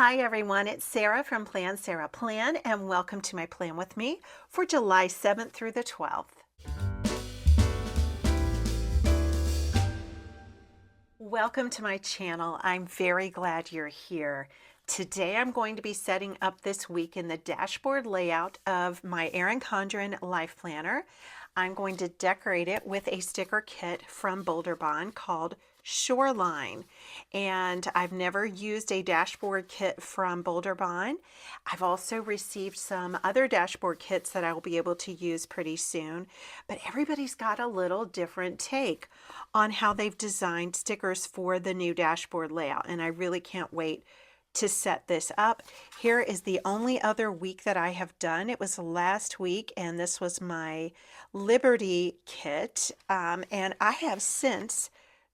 Hi everyone, it's Sarah from Plan Sarah Plan, and welcome to my Plan With Me for July 7th through the 12th. Welcome to my channel. I'm very glad you're here. Today I'm going to be setting up this week in the dashboard layout of my Erin Condren Life Planner. I'm going to decorate it with a sticker kit from Boulder Bond called Shoreline, and I've never used a dashboard kit from Boulder Bond. I've also received some other dashboard kits that I will be able to use pretty soon, but everybody's got a little different take on how they've designed stickers for the new dashboard layout, and I really can't wait to set this up. Here is the only other week that I have done. It was last week, and this was my Liberty kit, and I have since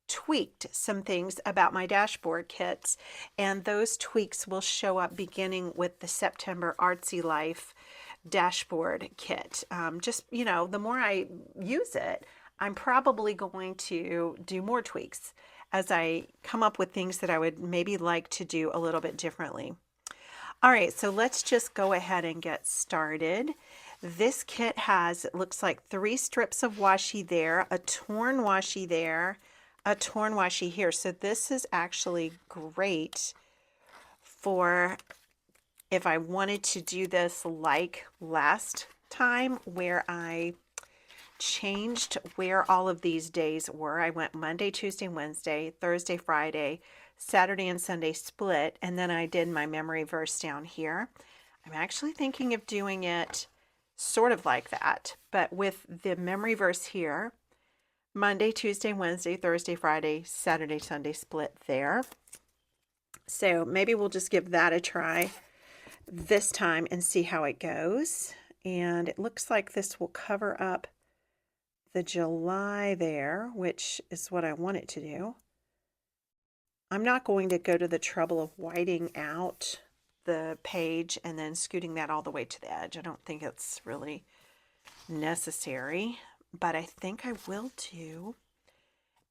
tweaked some things about my dashboard kits, and those tweaks will show up beginning with the September Artsy Life dashboard kit. The more I use it, I'm probably going to do more tweaks as I come up with things that I would maybe like to do a little bit differently. All right, so let's just go ahead and get started. This kit has, it looks like 3 strips of washi there, a torn washi there, a torn washi here. So this is actually great for if I wanted to do this like last time where I changed where all of these days were. I went Monday, Tuesday, Wednesday, Thursday, Friday, Saturday and Sunday split, and then I did my memory verse down here. I'm actually thinking of doing it sort of like that, but with the memory verse here, Monday, Tuesday, Wednesday, Thursday, Friday, Saturday, Sunday split there. So maybe we'll just give that a try this time and see how it goes. And it looks like this will cover up the July there, which is what I want it to do. I'm not going to go to the trouble of whiting out the page and then scooting that all the way to the edge. I don't think it's really necessary, but I think I will do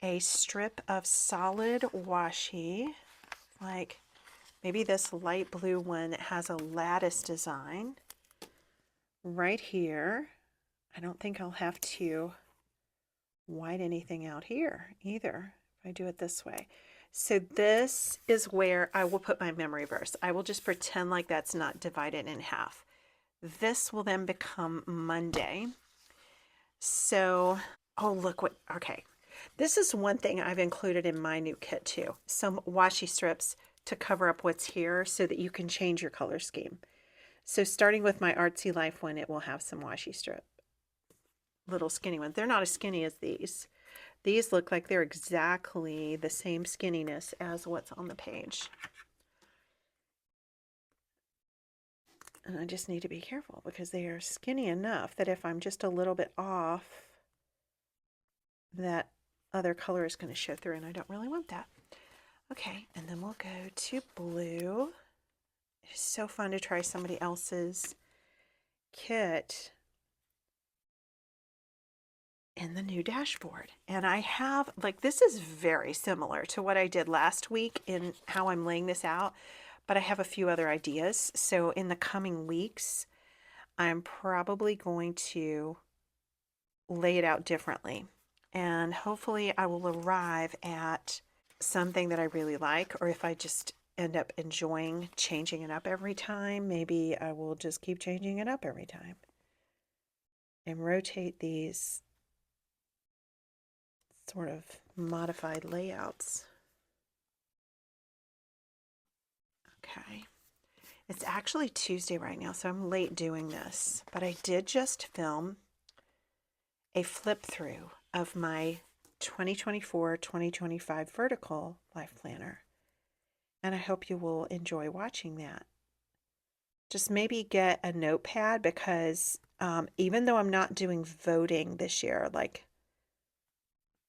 a strip of solid washi, like maybe this light blue one that has a lattice design right here. I don't think I'll have to white anything out here either if I do it this way. So this is where I will put my memory verse. I will just pretend like that's not divided in half. This will then become Monday. So, oh, look what, okay. This is one thing I've included in my new kit too. Some washi strips to cover up what's here so that you can change your color scheme. So starting with my Artsy Life one, it will have some washi strip. Little skinny ones. They're not as skinny as these. These look like they're exactly the same skinniness as what's on the page. And I just need to be careful because they are skinny enough that if I'm just a little bit off, that other color is going to show through, and I don't really want that. Okay, and then we'll go to blue. It is so fun to try somebody else's kit in the new dashboard. And I have, like, this is very similar to what I did last week in how I'm laying this out, but I have a few other ideas. So in the coming weeks, I'm probably going to lay it out differently. And hopefully I will arrive at something that I really like, or if I just end up enjoying changing it up every time, maybe I will just keep changing it up every time and rotate these sort of modified layouts. Okay, it's actually Tuesday right now, so I'm late doing this, but I did just film a flip through of my 2024-2025 vertical life planner, and I hope you will enjoy watching that. Just maybe get a notepad because even though I'm not doing voting this year, like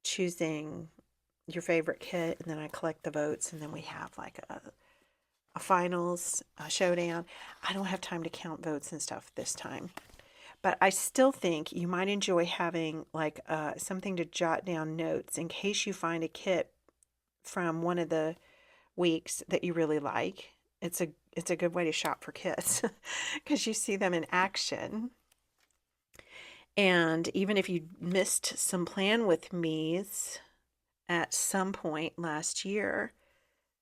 choosing your favorite kit and then I collect the votes and then we have like a finals, a showdown, I don't have time to count votes and stuff this time. But I still think you might enjoy having like something to jot down notes in case you find a kit from one of the weeks that you really like. it's a good way to shop for kits because you see them in action. And even if you missed some Plan With Me's at some point last year,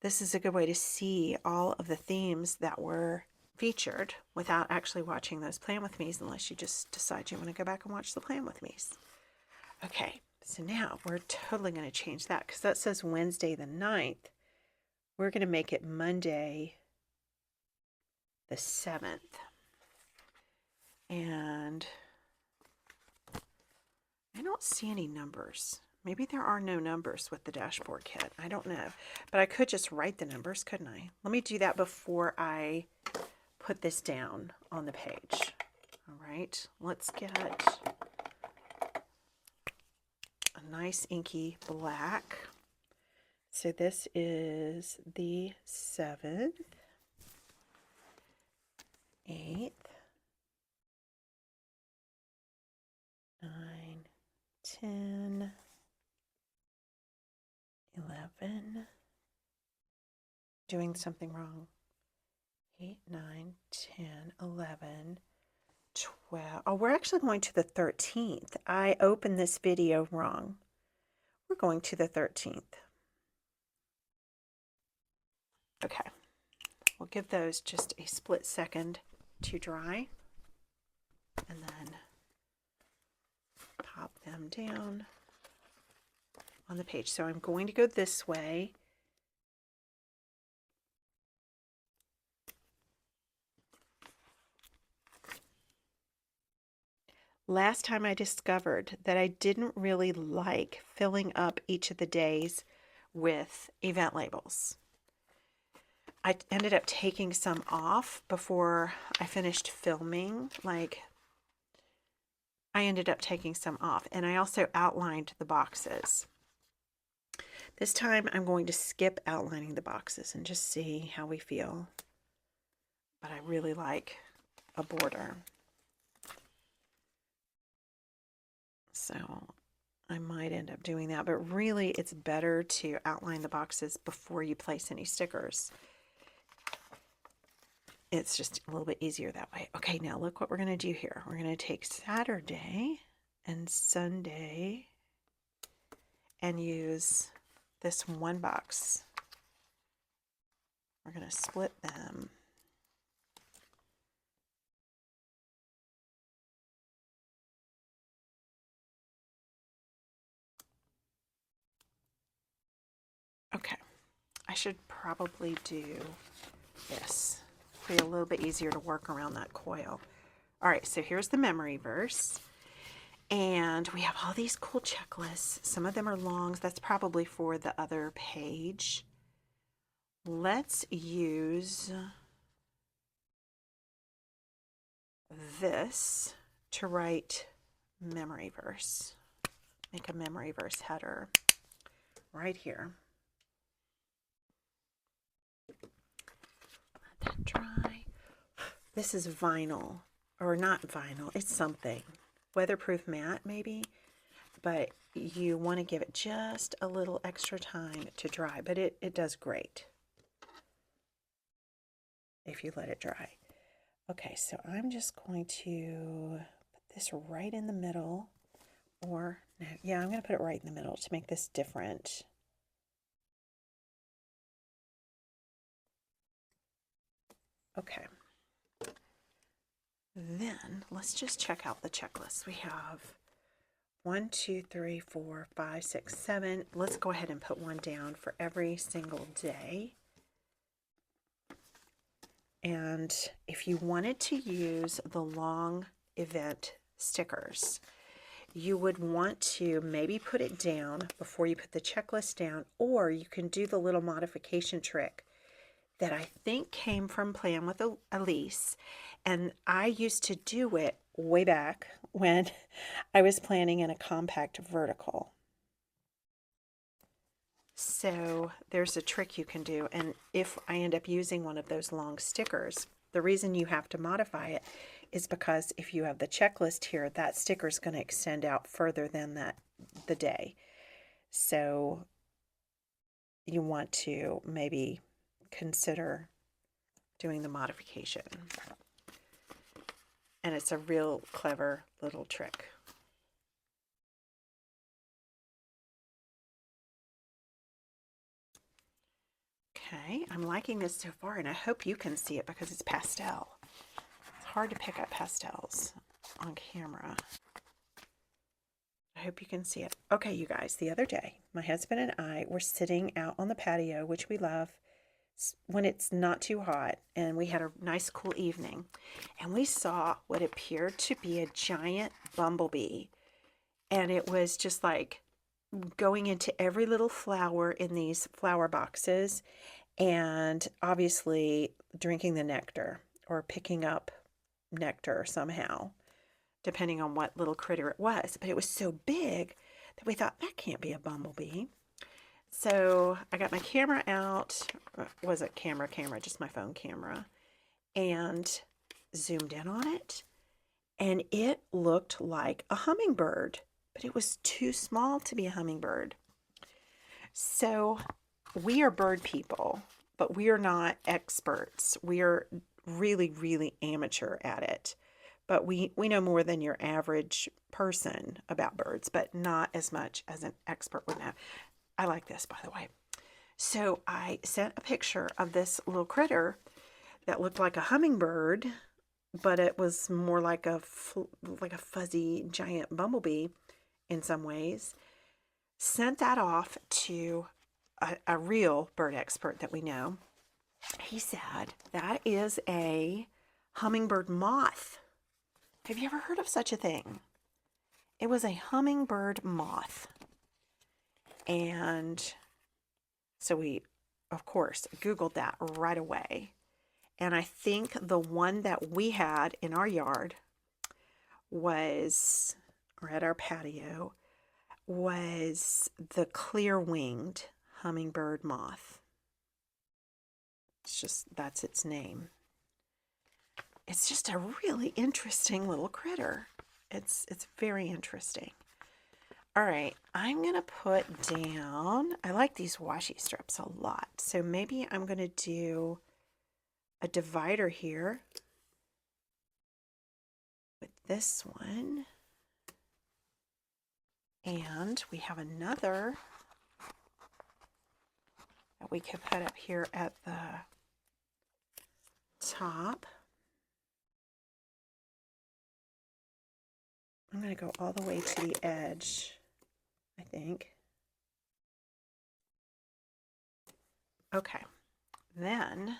this is a good way to see all of the themes that were featured without actually watching those Plan With Me's, unless you just decide you want to go back and watch the Plan With Me's. Okay, so now we're totally going to change that because that says Wednesday the 9th. We're going to make it Monday the 7th. And I don't see any numbers. Maybe there are no numbers with the dashboard kit. I don't know. But I could just write the numbers, couldn't I? Let me do that before I put this down on the page. All right, let's get a nice inky black. So this is the 7th, 8th, 9, 10, 11, doing something wrong, 8, 9, 10, 11, 12. Oh, we're actually going to the 13th. I opened this video wrong. We're going to the 13th. Okay, we'll give those just a split second to dry and then pop them down on the page. So I'm going to go this way. Last time I discovered that I didn't really like filling up each of the days with event labels. I ended up taking some off before I finished filming. Like, I ended up taking some off, and I also outlined the boxes. This time I'm going to skip outlining the boxes and just see how we feel. But I really like a border. So I might end up doing that, but really it's better to outline the boxes before you place any stickers. It's just a little bit easier that way. Okay, now look what we're going to do here. We're going to take Saturday and Sunday and use this one box. We're going to split them. Okay, I should probably do this. Be a little bit easier to work around that coil. All right, so here's the memory verse. And we have all these cool checklists. Some of them are long. That's probably for the other page. Let's use this to write memory verse. Make a memory verse header right here. Let that dry. This is vinyl, or not vinyl, it's something. Weatherproof matte maybe, but you want to give it just a little extra time to dry, but it does great if you let it dry. Okay, so I'm just going to put this right in the middle, or no, yeah, I'm going to put it right in the middle to make this different. Okay. Then let's just check out the checklist. We have 1, 2, 3, 4, 5, 6, 7. Let's go ahead and put one down for every single day. And if you wanted to use the long event stickers, you would want to maybe put it down before you put the checklist down, or you can do the little modification trick that I think came from Plan with Elise, and I used to do it way back when I was planning in a compact vertical. So there's a trick you can do, and if I end up using one of those long stickers, the reason you have to modify it is because if you have the checklist here, that sticker is going to extend out further than the day. So you want to maybe consider doing the modification. And it's a real clever little trick. Okay, I'm liking this so far, and I hope you can see it because it's pastel. It's hard to pick up pastels on camera. I hope you can see it. Okay, you guys, the other day, my husband and I were sitting out on the patio, which we love when it's not too hot, and we had a nice cool evening, and we saw what appeared to be a giant bumblebee, and it was just like going into every little flower in these flower boxes, and obviously drinking the nectar or picking up nectar somehow, depending on what little critter it was. But it was so big that we thought, that can't be a bumblebee. So I got my camera out, wasn't camera, just my phone camera, and zoomed in on it, and it looked like a hummingbird, but it was too small to be a hummingbird. So we are bird people, but we are not experts. We are really, really amateur at it. But we know more than your average person about birds, but not as much as an expert would know. I like this, by the way. So I sent a picture of this little critter that looked like a hummingbird, but it was more like a fuzzy giant bumblebee in some ways. Sent that off to a real bird expert that we know. He said that is a hummingbird moth. Have you ever heard of such a thing? It was a hummingbird moth. And so we, of course, Googled that right away. And I think the one that we had in our yard was, or at our patio, was the clear-winged hummingbird moth. It's just, that's its name. It's just a really interesting little critter. It's very interesting. All right, I'm going to put down, I like these washi strips a lot, so maybe I'm going to do a divider here with this one. And we have another that we could put up here at the top. I'm going to go all the way to the edge, I think. Okay, then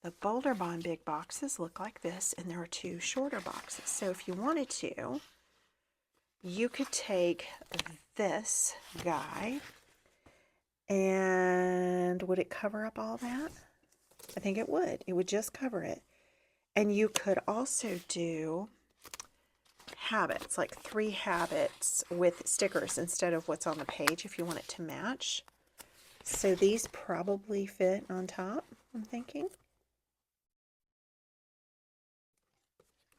the Boulder Bond big boxes look like this, and there are two shorter boxes. So if you wanted to, you could take this guy, and would it cover up all that? I think it would. It would just cover it. And you could also do habits, like 3 habits with stickers instead of what's on the page if you want it to match. So these probably fit on top, I'm thinking.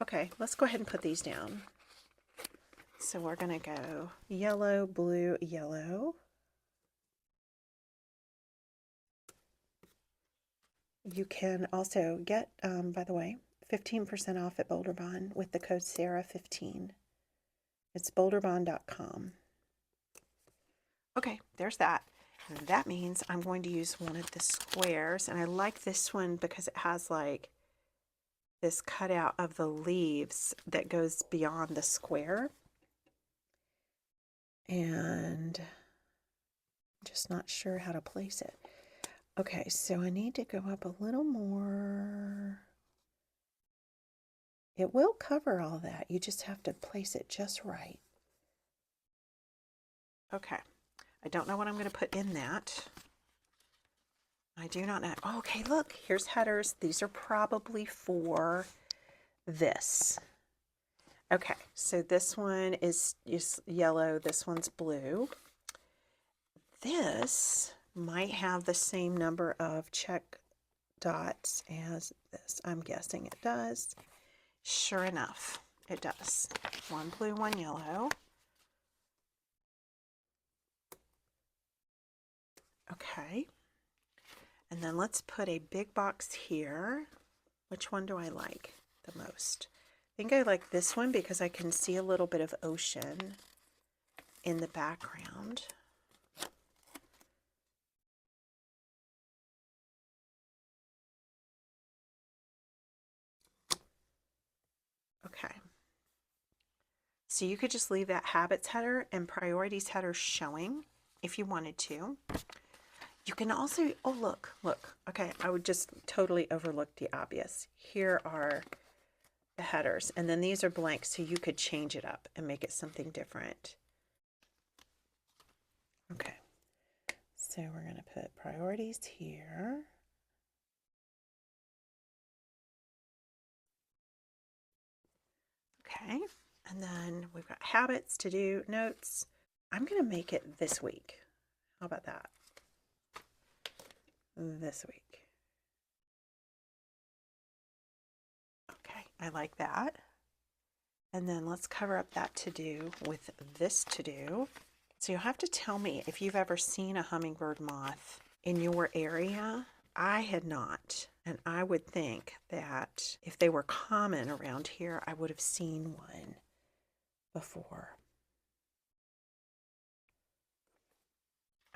Okay, let's go ahead and put these down. So we're going to go yellow, blue, yellow. You can also get, by the way, 15% off at Boulder Bond with the code Sarah15. It's boulderbond.com. Okay, there's that. And that means I'm going to use one of the squares, and I like this one because it has like this cutout of the leaves that goes beyond the square. And I'm just not sure how to place it. Okay, so I need to go up a little more. It will cover all that. You just have to place it just right. Okay, I don't know what I'm going to put in that. I do not know. Oh, okay, look, here's headers. These are probably for this. Okay, so this one is yellow. This one's blue. This might have the same number of check dots as this. I'm guessing it does. Sure enough, it does. 1 blue, 1 yellow. Okay. And then let's put a big box here. Which one do I like the most? I think I like this one because I can see a little bit of ocean in the background. Okay. So you could just leave that habits header and priorities header showing if you wanted to. You can also, oh look, okay, I would just totally overlook the obvious. Here are the headers, and then these are blank, so you could change it up and make it something different. Okay, so we're going to put priorities here. Okay, and then we've got habits, to do, notes. I'm going to make it this week. How about that? This week. Okay, I like that. And then let's cover up that to do with this to do. So you'll have to tell me if you've ever seen a hummingbird moth in your area. I had not, and I would think that if they were common around here, I would have seen one before.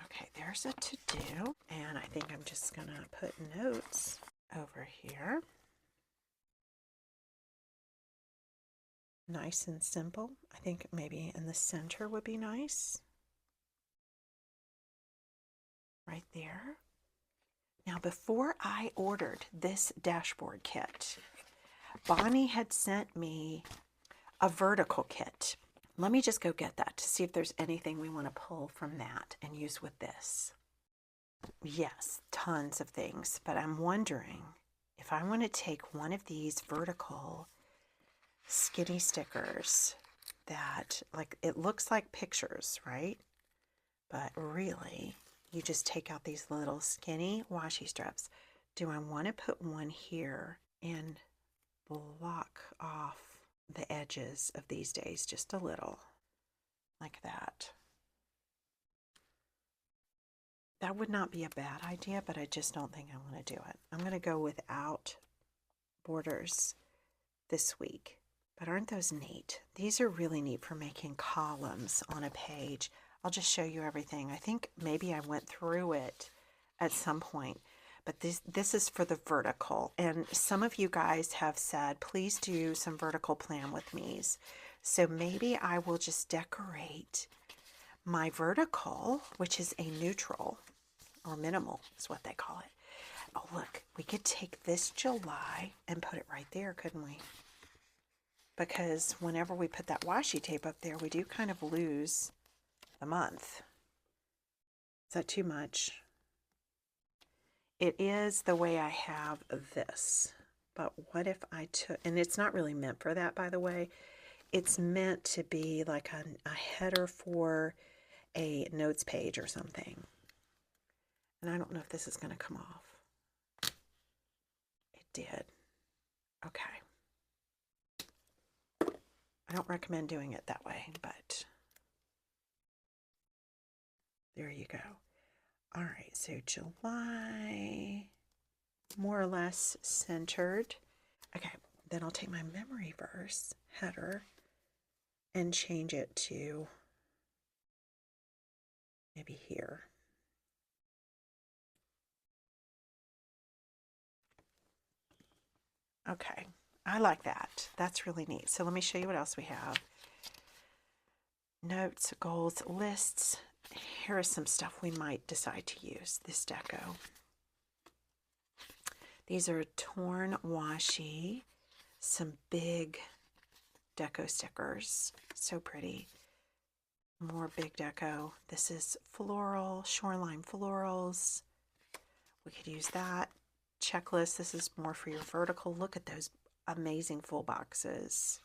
Okay, there's a to-do, and I think I'm just gonna put notes over here. Nice and simple. I think maybe in the center would be nice. Right there. Now, before I ordered this dashboard kit, Bonnie had sent me a vertical kit. Let me just go get that to see if there's anything we want to pull from that and use with this. Yes, tons of things, but I'm wondering if I want to take one of these vertical skinny stickers that, like, it looks like pictures, right? But really, you just take out these little skinny washi strips. Do I want to put one here and block off the edges of these days just a little, like that? That would not be a bad idea, but I just don't think I want to do it. I'm going to go without borders this week. But aren't those neat? These are really neat for making columns on a page. I'll just show you everything. I think maybe I went through it at some point, but this is for the vertical. And some of you guys have said, please do some vertical plan with me's. So maybe I will just decorate my vertical, which is a neutral or minimal is what they call it. Oh, look, we could take this July and put it right there, couldn't we? Because whenever we put that washi tape up there, we do kind of lose the month. Is that too much? It is the way I have this. But what if I took, and it's not really meant for that, by the way. It's meant to be like a header for a notes page or something. And I don't know if this is going to come off. It did. Okay. I don't recommend doing it that way, but there you go. All right, so July, more or less centered. Okay, then I'll take my memory verse header and change it to maybe here. Okay, I like that. That's really neat. So let me show you what else we have. Notes, goals, lists. Here is some stuff we might decide to use. This deco. These are torn washi. Some big deco stickers. So pretty. More big deco. This is floral, Shoreline florals. We could use that. Checklist. This is more for your vertical. Look at those amazing full boxes.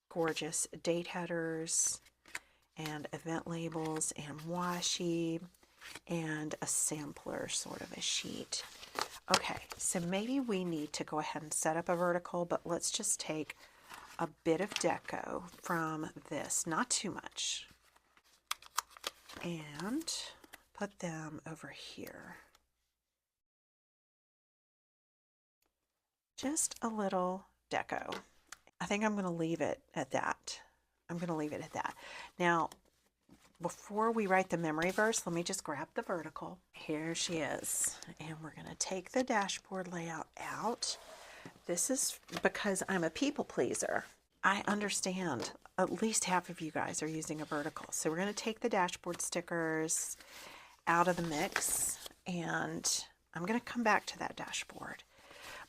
Gorgeous date headers and event labels and washi and a sampler, sort of a sheet. Okay, so maybe we need to go ahead and set up a vertical, but let's just take a bit of deco from this, not too much, and put them over here. just a little deco. I think I'm going to leave it at that. I'm going to leave it at that. Now, before we write the memory verse, let me just grab the vertical. Here she is. And we're going to take the dashboard layout out. This is because I'm a people pleaser. I understand at least half of you guys are using a vertical. So we're going to take the dashboard stickers out of the mix, and I'm going to come back to that dashboard.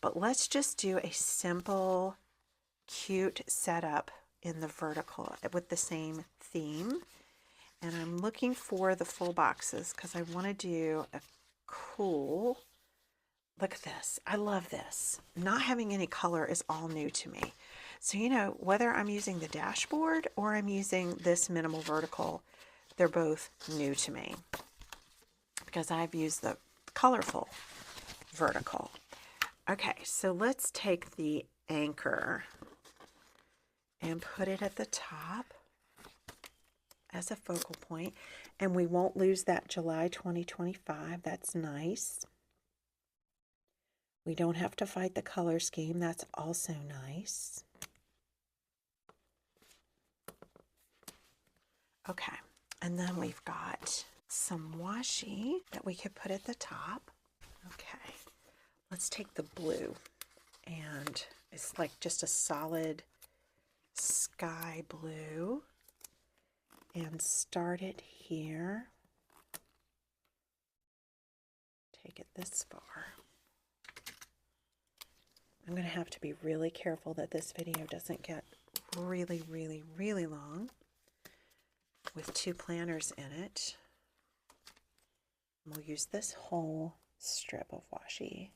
But let's just do a simple, cute setup in the vertical with the same theme. And I'm looking for the full boxes because I want to do a cool, look at this. I love this. Not having any color is all new to me. So, you know, whether I'm using the dashboard or I'm using this minimal vertical, they're both new to me because I've used the colorful vertical. Okay, so let's take the anchor and put it at the top as a focal point, and we won't lose that July 2025. That's nice. We don't have to fight the color scheme. That's also nice. Okay, and then we've got some washi that we could put at the top. Okay, let's take the blue, and it's like just a solid sky blue, and start it here. Take it this far. I'm going to have to be really careful that this video doesn't get really, really, really long with two planners in it. We'll use this whole strip of washi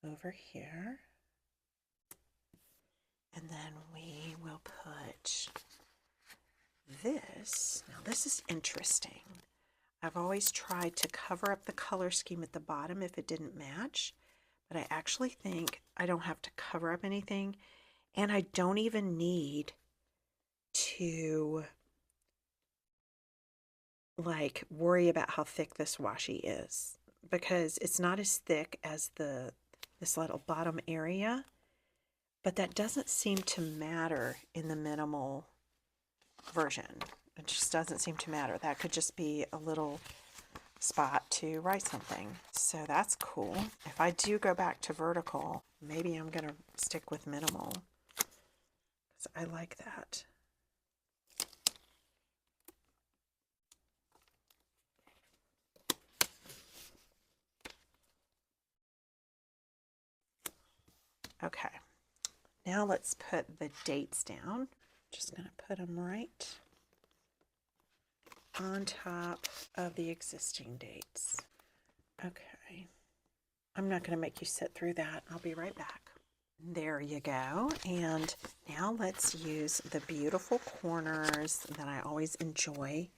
over here. And then we will put this. Now this is interesting. I've always tried to cover up the color scheme at the bottom if it didn't match, but I actually think I don't have to cover up anything, and I don't even need to like worry about how thick this washi is, because it's not as thick as this little bottom area, but that doesn't seem to matter in the minimal version. It just doesn't seem to matter. That could just be a little spot to write something. So that's cool. If I do go back to vertical, maybe I'm going to stick with minimal because I like that. Okay, now let's put the dates down. Just going to put them right on top of the existing dates. Okay, I'm not going to make you sit through that. I'll be right back. There you go. And now let's use the beautiful corners that I always enjoy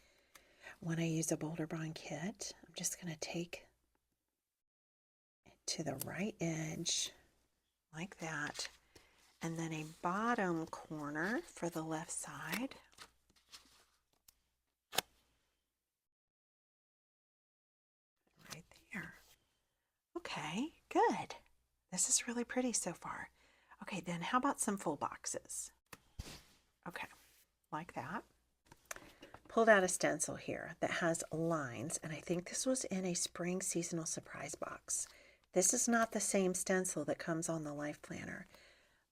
when I use a Boulder Bond kit. I'm just going to take it to the right edge like that, and then a bottom corner for the left side. Right there. Okay, good. This is really pretty so far. Okay, then how about some full boxes? Okay, like that. Pulled out a stencil here that has lines, and I think this was in a spring seasonal surprise box. This is not the same stencil that comes on the Life Planner,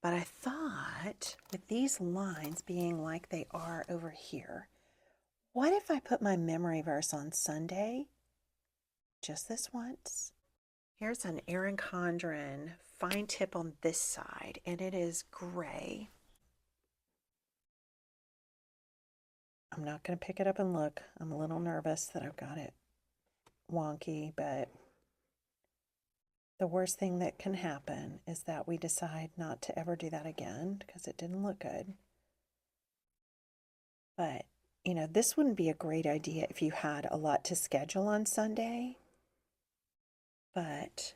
but I thought with these lines being like they are over here, what if I put my memory verse on Sunday? Just this once. Here's an Erin Condren fine tip on this side, and it is gray. I'm not going to pick it up and look. I'm a little nervous that I've got it wonky, but the worst thing that can happen is that we decide not to ever do that again because it didn't look good. But, you know, this wouldn't be a great idea if you had a lot to schedule on Sunday. But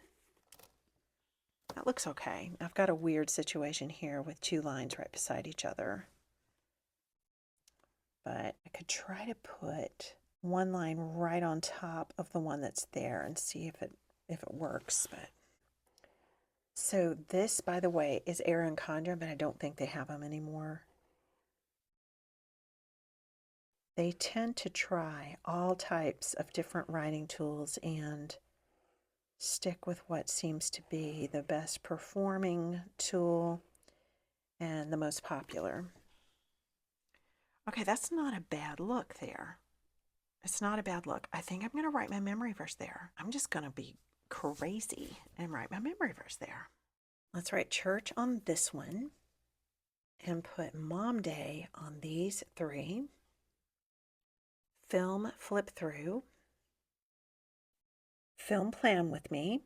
that looks okay. I've got a weird situation here with two lines right beside each other. But I could try to put one line right on top of the one that's there and see if it works. But So this, by the way, is Erin Condren, but I don't think they have them anymore. They tend to try all types of different writing tools and stick with what seems to be the best performing tool and the most popular. Okay, that's not a bad look there. It's not a bad look. I think I'm going to write my memory verse there. I'm just going to be crazy and write my memory verse there. Let's write church on this one and put Mom Day on these three. Film flip through. Film plan with me.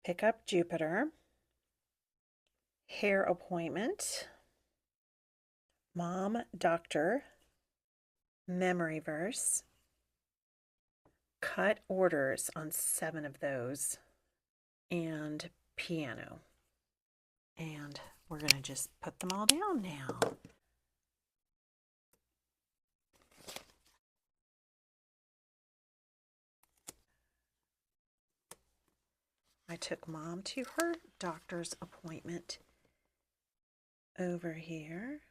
Pick up Jupiter. Hair appointment. Mom doctor. Memory verse. Cut orders on 7 of those. And piano. And we're going to just put them all down now. I took Mom to her doctor's appointment over here.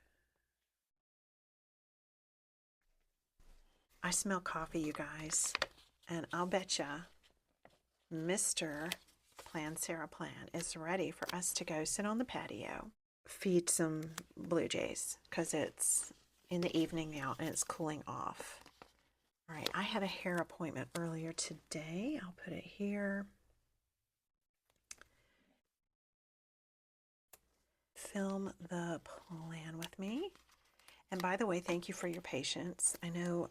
I smell coffee, you guys, and I'll betcha Mr. Plan Sarah Plan is ready for us to go sit on the patio, feed some blue jays, because it's in the evening now and it's cooling off. All right, I had a hair appointment earlier today. I'll put it here. Film the plan with me. And by the way, thank you for your patience. I know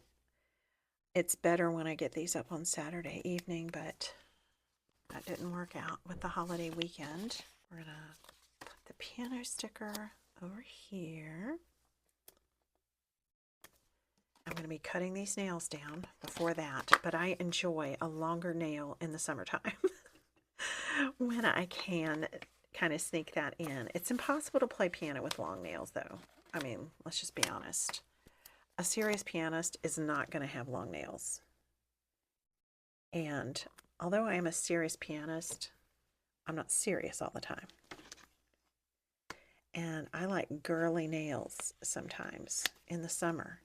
it's better when I get these up on Saturday evening, but that didn't work out with the holiday weekend. We're going to put the piano sticker over here. I'm going to be cutting these nails down before that, but I enjoy a longer nail in the summertime when I can kind of sneak that in. It's impossible to play piano with long nails, though. I mean, let's just be honest. A serious pianist is not going to have long nails. And although I am a serious pianist, I'm not serious all the time. And I like girly nails sometimes in the summer.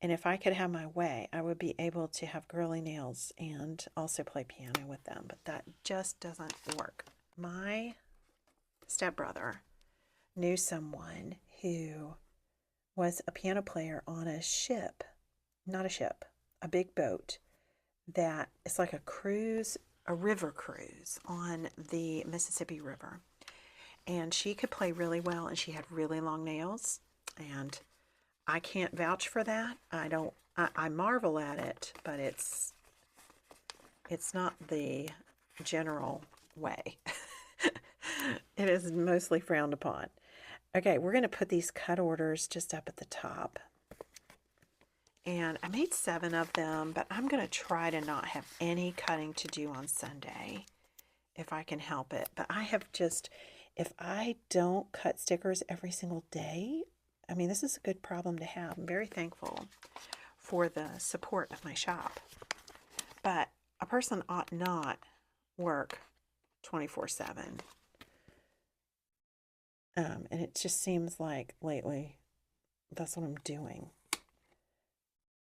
And if I could have my way, I would be able to have girly nails and also play piano with them. But that just doesn't work. My stepbrother knew someone who was a piano player on a ship, not a ship, a big boat that is like a cruise, a river cruise on the Mississippi River. And she could play really well, and she had really long nails. And I can't vouch for that. I marvel at it, but it's not the general way. It is mostly frowned upon. Okay, we're going to put these cut orders just up at the top. And I made 7 of them, but I'm going to try to not have any cutting to do on Sunday if I can help it. But I have just, if I don't cut stickers every single day, I mean, this is a good problem to have. I'm very thankful for the support of my shop. But a person ought not work 24/7. And it just seems like lately that's what I'm doing.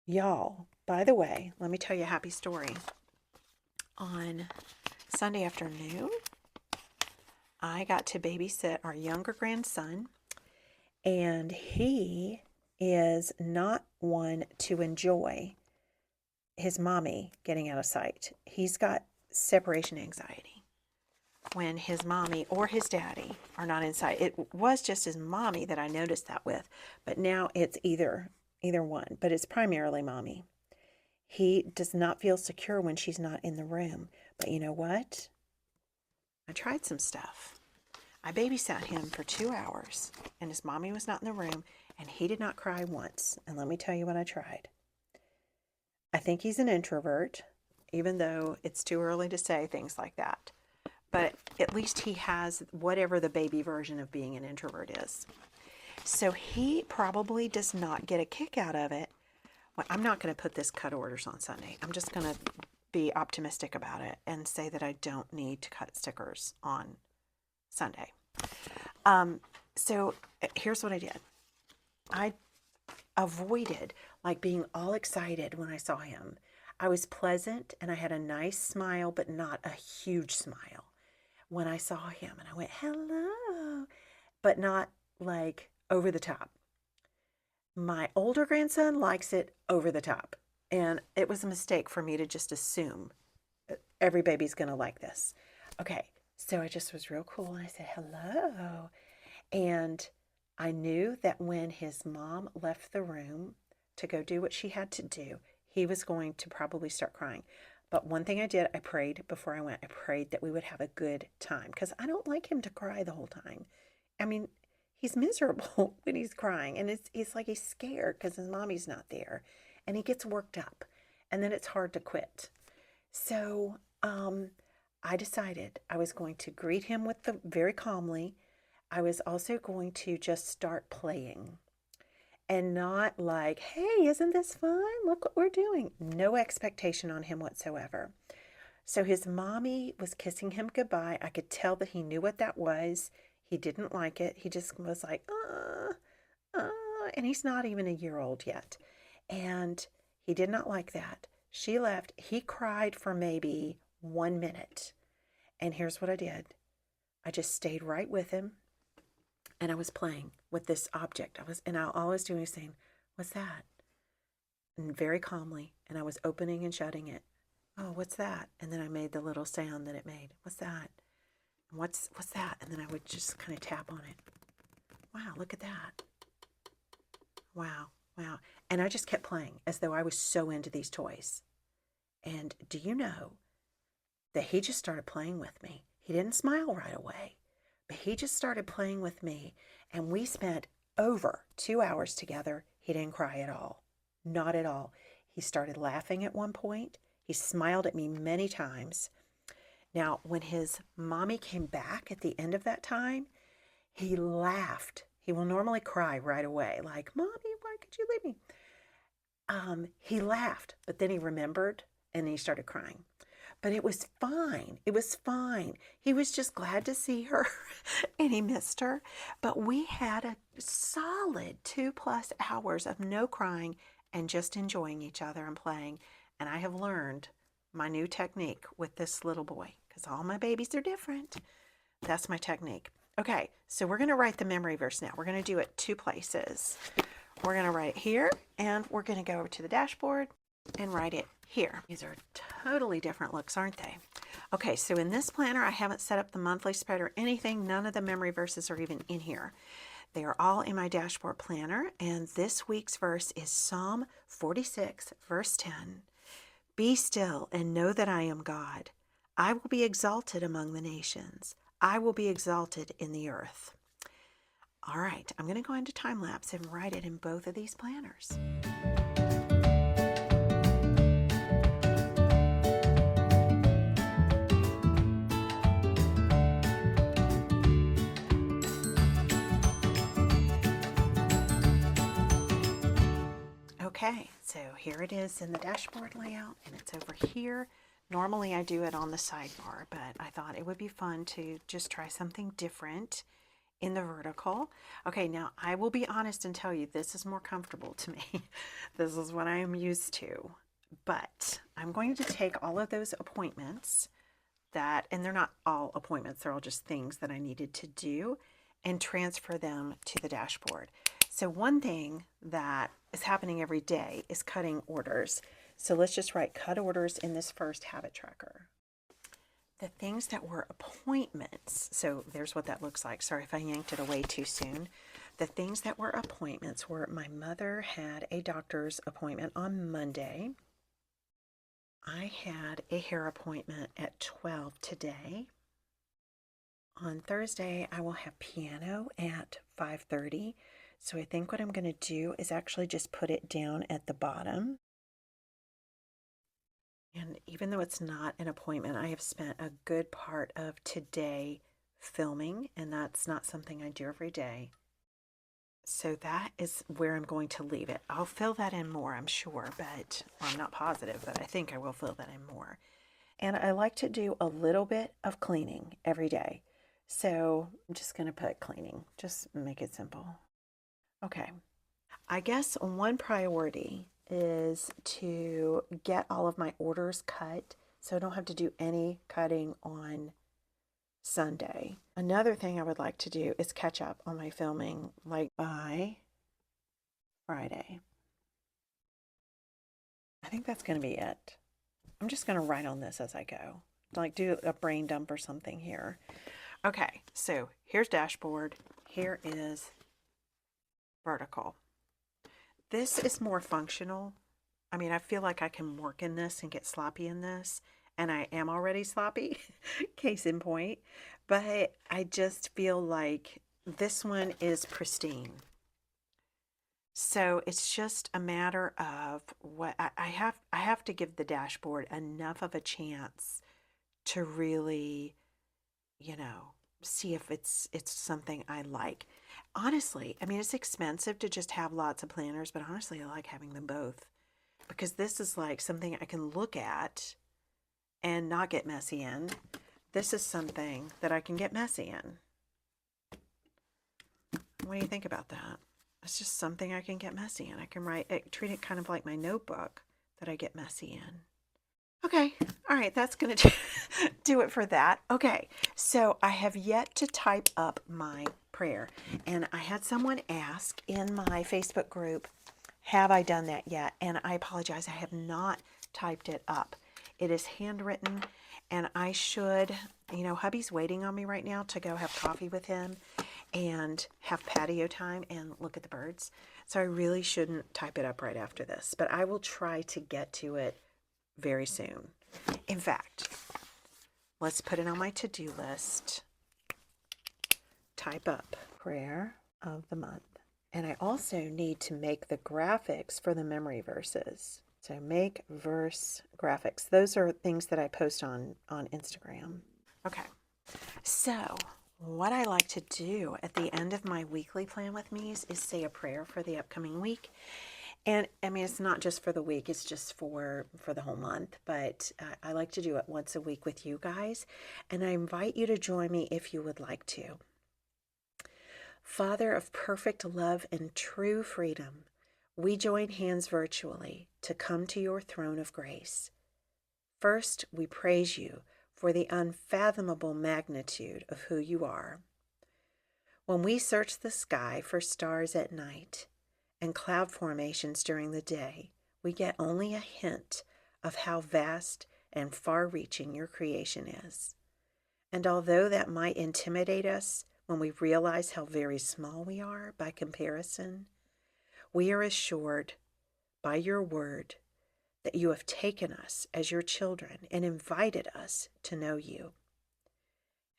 Y'all, by the way, let me tell you a happy story. On Sunday afternoon, I got to babysit our younger grandson, and he is not one to enjoy his mommy getting out of sight. He's got separation anxiety when his mommy or his daddy are not in sight. It was just his mommy that I noticed that with, but now it's either one, but it's primarily mommy. He does not feel secure when she's not in the room. But you know what? I tried some stuff. I babysat him for 2 hours, and his mommy was not in the room, and he did not cry once. And let me tell you what I tried. I think he's an introvert, even though it's too early to say things like that. But at least he has whatever the baby version of being an introvert is. So he probably does not get a kick out of it. Well, I'm not going to put this cut orders on Sunday. I'm just going to be optimistic about it and say that I don't need to cut stickers on Sunday. So here's what I did. I avoided like being all excited when I saw him. I was pleasant and I had a nice smile, but not a huge smile when I saw him. And I went, hello, but not like over the top. My older grandson likes it over the top. And it was a mistake for me to just assume every baby's going to like this. Okay, so I just was real cool and I said, hello. And I knew that when his mom left the room to go do what she had to do, he was going to probably start crying. But one thing I did, I prayed before I went. I prayed that we would have a good time because I don't like him to cry the whole time. I mean, he's miserable when he's crying, and it's like he's scared because his mommy's not there, and he gets worked up, and then it's hard to quit. So I decided I was going to greet him with the very calmly. I was also going to just start playing and not like, hey, isn't this fun? Look what we're doing. No expectation on him whatsoever. So his mommy was kissing him goodbye. I could tell that he knew what that was. He didn't like it. He just was like, and he's not even a year old yet. And he did not like that. She left. He cried for maybe 1 minute. And here's what I did. I just stayed right with him. And I was playing with this object. All I was doing was saying, what's that? And very calmly. And I was opening and shutting it. Oh, what's that? And then I made the little sound that it made. What's that? And what's that? And then I would just kind of tap on it. Wow, look at that. Wow, wow. And I just kept playing as though I was so into these toys. And do you know that he just started playing with me? He didn't smile right away. But he just started playing with me, and we spent over 2 hours together. He didn't cry at all. Not at all. He started laughing at one point. He smiled at me many times. Now, when his mommy came back at the end of that time, he laughed. He will normally cry right away, like, Mommy, why could you leave me? He laughed, but then he remembered, and he started crying. But it was fine. It was fine. He was just glad to see her and he missed her. But we had a solid 2+ hours of no crying and just enjoying each other and playing. And I have learned my new technique with this little boy because all my babies are different. That's my technique. Okay, so we're going to write the memory verse now. We're going to do it 2 places. We're going to write it here and we're going to go over to the dashboard and write it here. These are totally different looks, aren't they? Okay, so in this planner, I haven't set up the monthly spread or anything. None of the memory verses are even in here. They are all in my dashboard planner, and this week's verse is Psalm 46, verse 10. Be still and know that I am God. I will be exalted among the nations. I will be exalted in the earth. All right, I'm going to go into time lapse and write it in both of these planners. Okay, so here it is in the dashboard layout, and it's over here. Normally I do it on the sidebar, but I thought it would be fun to just try something different in the vertical. Okay, now I will be honest and tell you this is more comfortable to me. This is what I am used to. But I'm going to take all of those appointments and they're not all appointments, they're all just things that I needed to do, and transfer them to the dashboard. So one thing that is happening every day is cutting orders. So let's just write cut orders in this first habit tracker. The things that were appointments, so there's what that looks like. Sorry if I yanked it away too soon. The things that were appointments were my mother had a doctor's appointment on Monday. I had a hair appointment at 12 today. On Thursday, I will have piano at 5:30. So I think what I'm going to do is actually just put it down at the bottom. And even though it's not an appointment, I have spent a good part of today filming, and that's not something I do every day. So that is where I'm going to leave it. I'll fill that in more, I'm sure, but well, I'm not positive, but I think I will fill that in more. And I like to do a little bit of cleaning every day. So I'm just going to put cleaning, just make it simple. Okay. I guess one priority is to get all of my orders cut so I don't have to do any cutting on Sunday. Another thing I would like to do is catch up on my filming like by Friday. I think that's going to be it. I'm just going to write on this as I go, like do a brain dump or something here. Okay, so here's dashboard. Here is vertical. This is more functional. I mean, I feel like I can work in this and get sloppy in this, and I am already sloppy, case in point, but I just feel like this one is pristine. So it's just a matter of what I have to give the dashboard enough of a chance to really, you know, see if it's something I like. Honestly, I mean, it's expensive to just have lots of planners, but honestly, I like having them both because this is like something I can look at and not get messy in. This is something that I can get messy in. What do you think about that? It's just something I can get messy in. I can treat it kind of like my notebook that I get messy in. Okay, all right, that's going to do it for that. Okay, so I have yet to type up my prayer, and I had someone ask in my Facebook group, have I done that yet? And I apologize, I have not typed it up. It is handwritten, and I should, you know, hubby's waiting on me right now to go have coffee with him and have patio time and look at the birds. So I really shouldn't type it up right after this, but I will try to get to it very soon. In fact, let's put it on my to-do list. Type up prayer of the month. And I also need to make the graphics for the memory verses. So make verse graphics. Those are things that I post on Instagram. Okay. So what I like to do at the end of my weekly plan with me's is say a prayer for the upcoming week. And I mean, it's not just for the week, it's just for the whole month, but I like to do it once a week with you guys, and I invite you to join me if you would like to. Father of perfect love and true freedom, we join hands virtually to come to your throne of grace. First, we praise you for the unfathomable magnitude of who you are. When we search the sky for stars at night, and cloud formations during the day, we get only a hint of how vast and far-reaching your creation is. And although that might intimidate us when we realize how very small we are by comparison, we are assured by your word that you have taken us as your children and invited us to know you.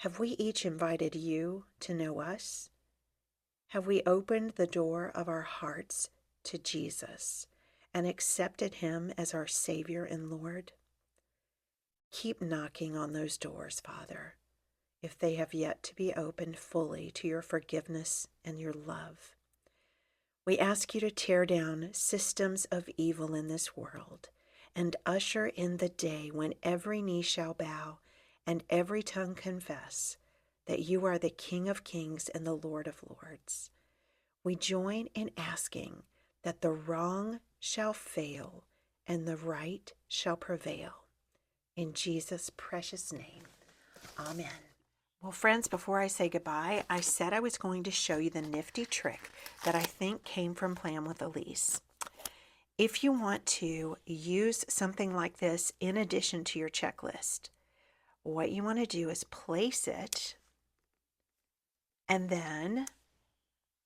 Have we each invited you to know us? Have we opened the door of our hearts to Jesus and accepted him as our Savior and Lord? Keep knocking on those doors, Father, if they have yet to be opened fully to your forgiveness and your love. We ask you to tear down systems of evil in this world and usher in the day when every knee shall bow and every tongue confess that you are the King of Kings and the Lord of Lords. We join in asking that the wrong shall fail and the right shall prevail. In Jesus' precious name, amen. Well, friends, before I say goodbye, I said I was going to show you the nifty trick that I think came from Plan with Elise. If you want to use something like this in addition to your checklist, what you want to do is place it and then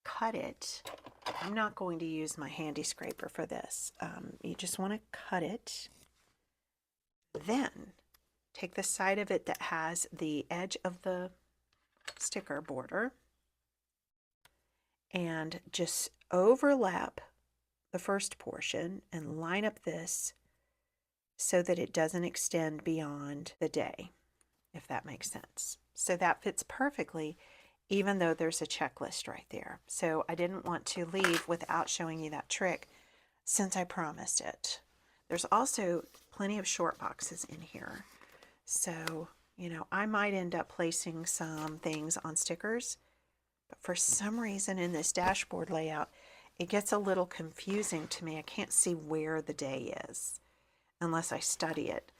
cut it. I'm not going to use my handy scraper for this. You just want to cut it. Then take the side of it that has the edge of the sticker border and just overlap the first portion and line up this so that it doesn't extend beyond the day, if that makes sense. So that fits perfectly even though there's a checklist right there. So I didn't want to leave without showing you that trick since I promised it. There's also plenty of short boxes in here. So, you know, I might end up placing some things on stickers, but for some reason in this dashboard layout, it gets a little confusing to me. I can't see where the day is unless I study it.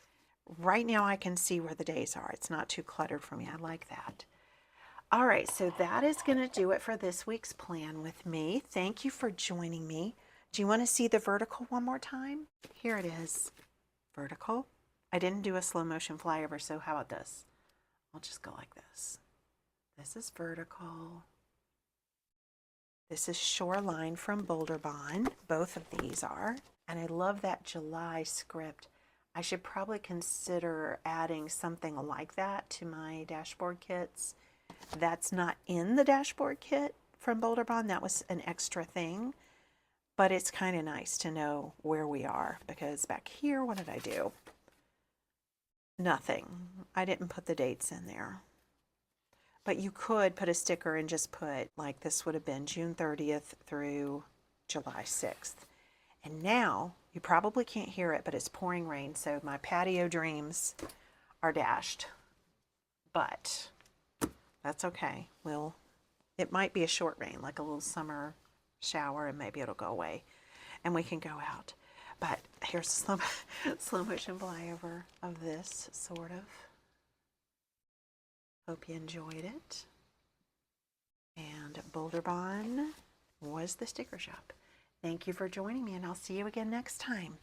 Right now I can see where the days are. It's not too cluttered for me. I like that. All right, so that is going to do it for this week's plan with me. Thank you for joining me. Do you want to see the vertical one more time? Here it is. Vertical. I didn't do a slow motion flyover, so how about this? I'll just go like this. This is vertical. This is Shoreline from Boulder Bond. Both of these are. And I love that July script. I should probably consider adding something like that to my dashboard kits. That's not in the dashboard kit from Boulder Bond. That was an extra thing. But it's kind of nice to know where we are, because back here, what did I do? Nothing. I didn't put the dates in there. But you could put a sticker and just put, like this would have been June 30th through July 6th. And now, you probably can't hear it, but it's pouring rain, so my patio dreams are dashed. But that's okay. It might be a short rain, like a little summer shower, and maybe it'll go away and we can go out. But here's a slow motion flyover of this, sort of. Hope you enjoyed it. And Boulder Bond was the sticker shop. Thank you for joining me, and I'll see you again next time.